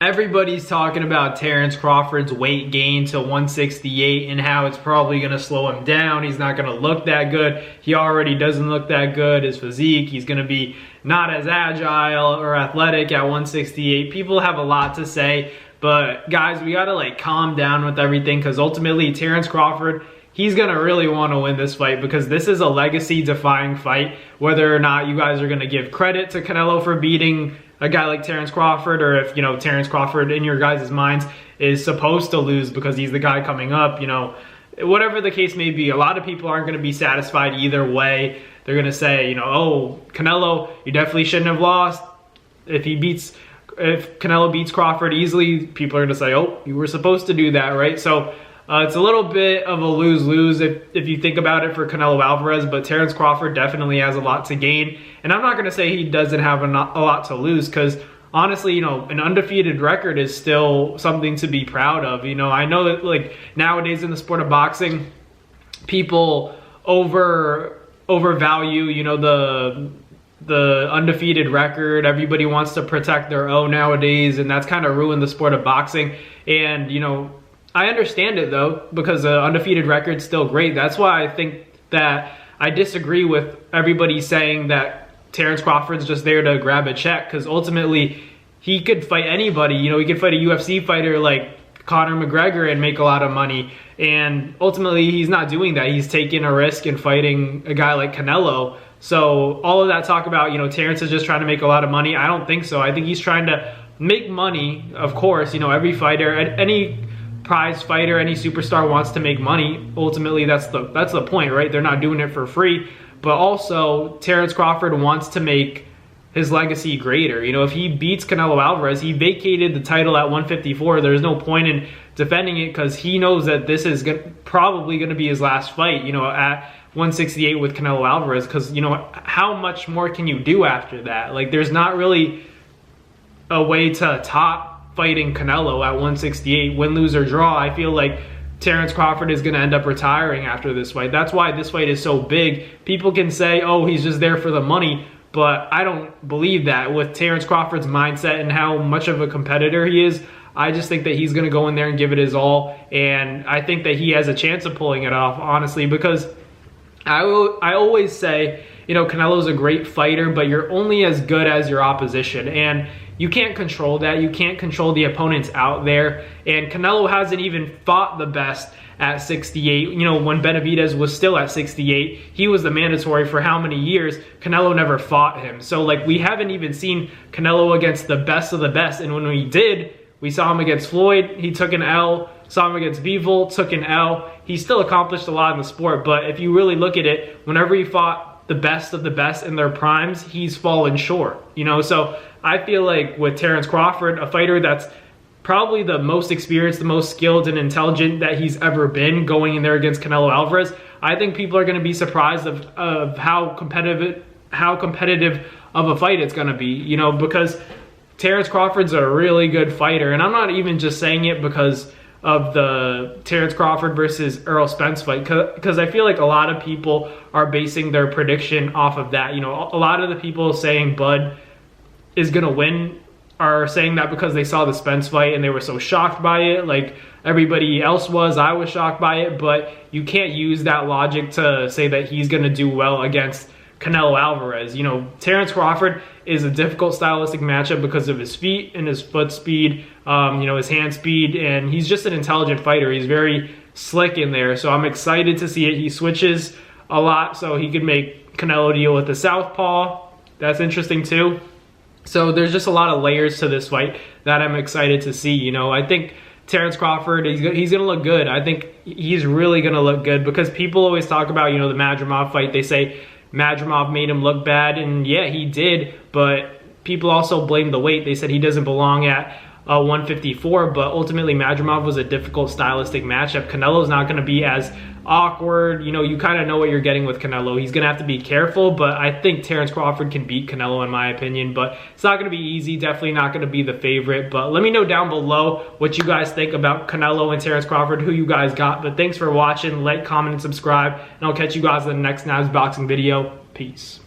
Everybody's talking about Terence Crawford's weight gain to 168 and how it's probably going to slow him down. He's not going to look that good. He already doesn't look that good. His physique, he's going to be not as agile or athletic at 168. People have a lot to say, but guys, we got to calm down with everything, because ultimately Terence Crawford, he's going to really want to win this fight, because this is a legacy-defying fight. Whether or not you guys are going to give credit to Canelo for beating a guy like Terence Crawford, or if, Terence Crawford in your guys' minds is supposed to lose because he's the guy coming up, whatever the case may be, a lot of people aren't going to be satisfied either way. They're going to say, oh, Canelo, you definitely shouldn't have lost. If Canelo beats Crawford easily, people are going to say, oh, you were supposed to do that, right? So it's a little bit of a lose-lose if you think about it for Canelo Alvarez, but Terence Crawford definitely has a lot to gain. And I'm not going to say he doesn't have a lot to lose, because honestly, an undefeated record is still something to be proud of. I know that nowadays in the sport of boxing, people overvalue, the undefeated record. Everybody wants to protect their own nowadays, and that's kind of ruined the sport of boxing. And, I understand it though, because the undefeated record's still great. That's why I think that I disagree with everybody saying that Terence Crawford's just there to grab a check, because ultimately he could fight anybody. He could fight a UFC fighter like Conor McGregor and make a lot of money. And ultimately he's not doing that. He's taking a risk and fighting a guy like Canelo. So all of that talk about, Terence is just trying to make a lot of money, I don't think so. I think he's trying to make money. Of course, every fighter, any prize fighter, any superstar wants to make money. Ultimately, that's the point, right? They're not doing it for free. But also, Terence Crawford wants to make his legacy greater. If he beats Canelo Alvarez, he vacated the title at 154. There's no point in defending it, because he knows that this is probably going to be his last fight, at 168 with Canelo Alvarez, because, how much more can you do after that? There's not really a way to top fighting Canelo at 168, win, lose, or draw. I feel like Terence Crawford is going to end up retiring after this fight. That's why this fight is so big. People can say, oh, he's just there for the money, but I don't believe that. With Terence Crawford's mindset and how much of a competitor he is, I just think that he's going to go in there and give it his all, and I think that he has a chance of pulling it off, honestly, because I always say, Canelo's a great fighter, but you're only as good as your opposition, and you can't control that. You can't control the opponents out there. And Canelo hasn't even fought the best at 68. When Benavidez was still at 68, he was the mandatory for how many years? Canelo never fought him. So we haven't even seen Canelo against the best of the best. And when we did, we saw him against Floyd. He took an L. Saw him against Bivol, took an L. He still accomplished a lot in the sport. But if you really look at it, whenever he fought the best of the best in their primes, he's fallen short. So I feel like with Terence Crawford, a fighter that's probably the most experienced, the most skilled and intelligent that he's ever been, going in there against Canelo Alvarez, I think people are going to be surprised of how competitive of a fight it's going to be, because Terence Crawford's a really good fighter. And I'm not even just saying it because of the Terence Crawford versus Errol Spence fight, because I feel like a lot of people are basing their prediction off of that. A lot of the people saying Bud is going to win are saying that because they saw the Spence fight and they were so shocked by it, like everybody else was. I was shocked by it, but you can't use that logic to say that he's going to do well against Canelo Alvarez. Terence Crawford is a difficult stylistic matchup because of his feet and his foot speed, his hand speed, and he's just an intelligent fighter. He's very slick in there, so I'm excited to see it. He switches a lot, so he could make Canelo deal with the southpaw. That's interesting too. So there's just a lot of layers to this fight that I'm excited to see. I think Terence Crawford, he's going to look good. I think he's really going to look good, because people always talk about, the Madrimov fight. They say Madrimov made him look bad, and yeah, he did, but people also blame the weight. They said he doesn't belong at 154, but ultimately Madrimov was a difficult stylistic matchup. Canelo's not going to be as awkward. You kind of know what you're getting with Canelo. He's going to have to be careful, but I think Terence Crawford can beat Canelo in my opinion, but it's not going to be easy. Definitely not going to be the favorite, but let me know down below what you guys think about Canelo and Terence Crawford, who you guys got. But thanks for watching. Like, comment, and subscribe, and I'll catch you guys in the next Nabs Boxing video. Peace.